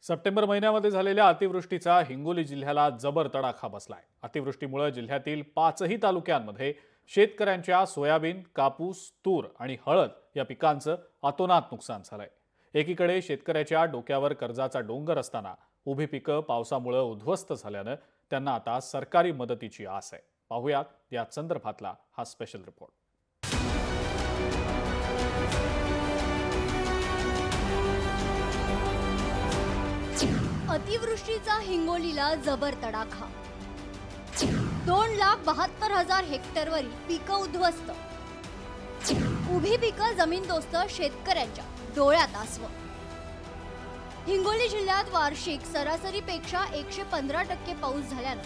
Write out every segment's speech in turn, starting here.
September महिन्यामध्ये झालेल्या अतिवृष्टीचा हिंगोली जिल्ह्याला जबर तडाखा बसलाय। अतिवृष्टीमुळे जिल्ह्यातील 5ही तालुक्यांमध्ये शेतकऱ्यांच्या सोयाबीन, कापूस, तूर आणि हळद या पिकांचं अतोनात नुकसान झालंय। एकीकडे शेतकऱ्याच्या डोक्यावर कर्जाचा डोंगर असताना उभी पिकं पावसामुळे उद्ध्वस्त झाल्यानं त्यांना आता सरकारी मदतीची आस आहे। पाहूयात या संदर्भातला हा स्पेशल रिपोर्ट। अतिवृष्टीचा हिंगोलीला जबर तडाखा। 2,72,000 हेक्टरवरील पिकं उद्ध्वस्त। उभी पिकं जमीनदोस्त शेतकऱ्यांच्या डोळ्यात आसव। हिंगोली जिल्ह्यात वार्षिक सरासरीपेक्षा 115% पाऊस झाल्यानं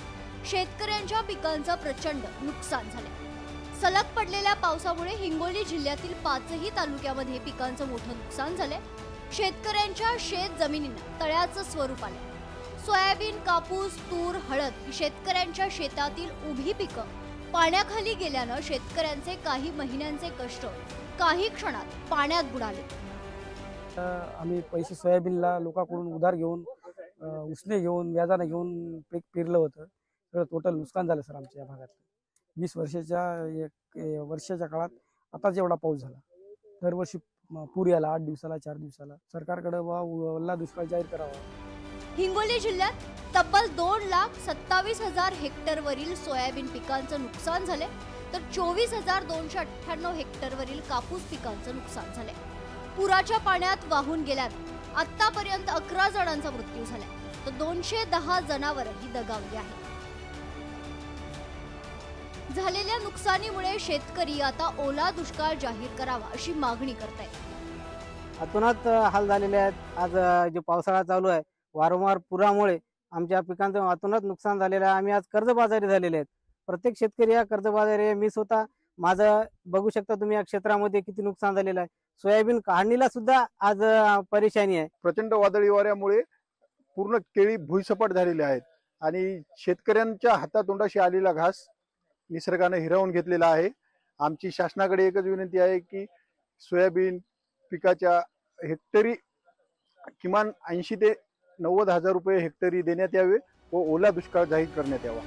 शेतकऱ्यांच्या पिकांचं प्रचंड नुकसान झाले। सलग पडलेल्या पावसामुळे हिंगोली जिल्ह्यातील 5ही तालुक्यामध्ये पिकांचं मोठं नुकसान झाले। शेतकऱ्यांच्या शेत जमिनींना तळ्याचं स्वरूप आले। सोयाबीन, कापूस, तूर, हळद ही शेतकऱ्यांच्या शेतातील उभी पिकं पाण्याखाली गेल्यानं शेतकऱ्यांचे काही महिन्यांचे कष्ट काही क्षणात पाण्यात बुडाले। आम्ही पैसे सोयाबीनला लोकांकडून उधार घेऊन उसने घेऊन व्याजाने घेऊन पीक पेरलं होतं। तर टोटल नुकसान झालं सर आमच्या या भागात। 20 वर्षाच्या काळात आताच एवढा पाऊस झाला। दरवर्षी पूर याला 8 दिवसाला 4 दिवसाला। सरकारकडे ओला दुष्काळ जाहीर करावा। हिंगोली जिल्ह्यात तब्बल 2,27,000 हेक्टरवरील सोयाबीन पिकांचं नुकसान झाले, तर 24,298 हेक्टरवरील कापूस पिकांचं नुकसान झाले। पुराच्या पाण्यात वाहून गेल्यानं आतापर्यंत 11 जणांचा मृत्यू झाला, तर 210 जनावरही दगावली आहेत। झालेल्या नुकसानीमुळे शेतकरी आता ओला दुष्काळ जाहीर करावा अशी मागणी करतायत। अतोनात हाल झालेले आहेत। आज जो पावसाळा चालू आहे, वारंवार पुरामुळे आमच्या पिकांचं अतोनात नुकसान झालेलं आहे। आम्ही आज कर्जबाजारी झालेले आहेत। प्रत्येक शेतकरी हा कर्जबाजारी आहे। मी स्वतः माझं बघू शकता तुम्ही या क्षेत्रामध्ये किती नुकसान झालेलं आहे। सोयाबीन काढणीला सुद्धा आज परेशानी आहे। प्रचंड वादळी वाऱ्यामुळे पूर्ण केळी भुईसपाट झालेली आहेत आणि शेतकऱ्यांच्या हातातोंडाशी आलेला घास निसर्गाने हिरावून घेतलेला आहे। आमची शासनाकडे एकच विनंती आहे की सोयाबीन पिकाच्या हेक्टरी किमान 80 ते 90 हजार रुपये हेक्टरी देण्यात यावे व ओला दुष्काळ जाहीर करण्यात यावा।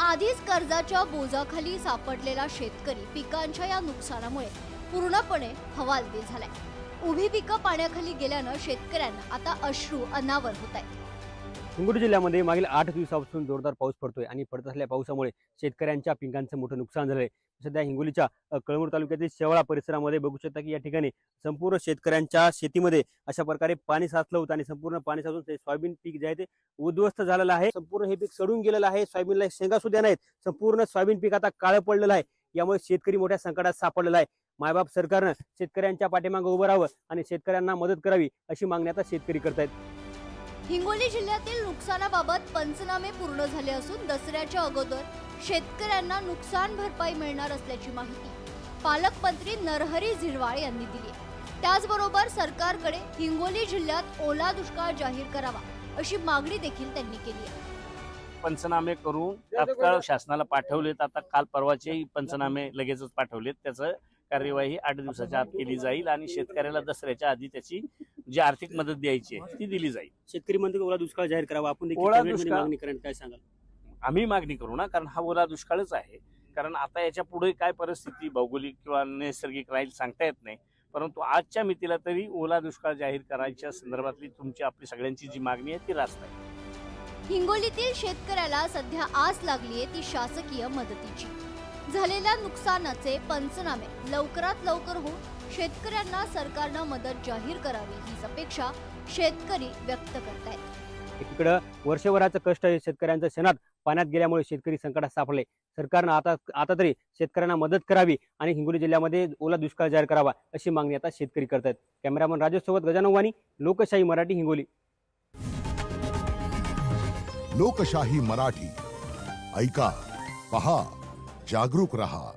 आधीच कर्जाच्या बोजाखाली सापडलेला शेतकरी पिकांच्या या नुकसानामुळे पूर्णपणे हवालदिल झालाय। उभी पिकं पाण्याखाली गेल्यानं शेतकऱ्यांना आता अश्रू अनावर होत आहेत। हिंगोली जिल्ह्यामध्ये मागील 8 दिवसापासून जोरदार पाऊस पडतोय आणि पडत असलेल्या पावसामुळे शेतकऱ्यांच्या पिकांचं मोठं नुकसान झालंय। सध्या हिंगोलीच्या कळमूर तालुक्यातील शेवाळा परिसरामध्ये बघू शकता की या ठिकाणी संपूर्ण शेतकऱ्यांच्या शेतीमध्ये अशा प्रकारे पाणी साचलं होतं आणि संपूर्ण पाणी साचून सोयाबीन पीक जे आहे ते उद्ध्वस्त झालेलं आहे। संपूर्ण हे पीक सडून गेलेलं आहे। सोयाबीनला शेंगा सुद्धा नाहीत। संपूर्ण सोयाबीन पीक आता काळं पडलेलं आहे। यामुळे शेतकरी मोठ्या संकटात सापडलेला आहे। मायबाप सरकारनं शेतकऱ्यांच्या पाठीमागे उभं राहावं आणि शेतकऱ्यांना मदत करावी अशी मागणी आता शेतकरी करतायत। हिंगोली जिल्ह्यातील नुकसानाबाबत पंचनामे पूर्ण झाले असून दसऱ्याच्या अगोदर शेतकऱ्यांना नुकसान भरपाई मिळणार असल्याची माहिती पालकमंत्री नरहरी झिरवाळ यांनी दिली आहे। त्याचबरोबर सरकारकडे हिंगोली जिल्ह्यात ओला दुष्काळ जाहीर करावा अशी मागणी देखील त्यांनी केली आहे। पंचनामे करून तात्काळ शासनाला पाठवलेत। आता काल परवाचे पंचनामे लगेचच पाठवलेत। त्याचं कार्यवाही 8 दिवसाच्या आत केली जाईल आणि शेतकऱ्याला दसऱ्याच्या आधी त्याची जी आर्थिक मदत द्यायची आहे ती दिली जाईल। शेतकरी म्हणतो ओला दुष्काळ जाहीर करावा। आपण ओला दुष्काळ मागणी करा, काय सांगाल? आम्ही मागणी करू ना, कारण हा ओला दुष्काळच आहे। कारण आता याच्या पुढे काय परिस्थिती भौगोलिक किंवा नैसर्गिक राहील सांगता येत नाही, परंतु आजच्या मितीला तरी ओला दुष्काळ जाहीर करायच्या संदर्भातली तुमची आपली सगळ्यांची जी मागणी आहे ती रास्त आहे। हिंगोलीतील शेतकऱ्याला सध्या आस लागलीये ती शासकीय मदतीची। झालेल्या नुकसानाचे पंचनामे लवकरात लवकर होऊन शेतकऱ्यांना सरकारनं मदत जाहीर करावी हीच अपेक्षा शेतकरी व्यक्त करतायत। एकीकडे वर्षभराचं कष्ट शेतकऱ्यांचं शेणात पाण्यात गेल्यामुळे शेतकरी संकटात सापडले। सरकारनं आता तरी शेतकऱ्यांना मदत करावी आणि हिंगोली जिल्ह्यामध्ये ओला दुष्काळ जाहीर करावा अशी मागणी आता शेतकरी करतायत। कॅमेरामन राजेश सोबत गजानन वाणी, लोकशाही मराठी, हिंगोली। लोकशाही मराठी, ऐका, पहा, जागरूक रहा।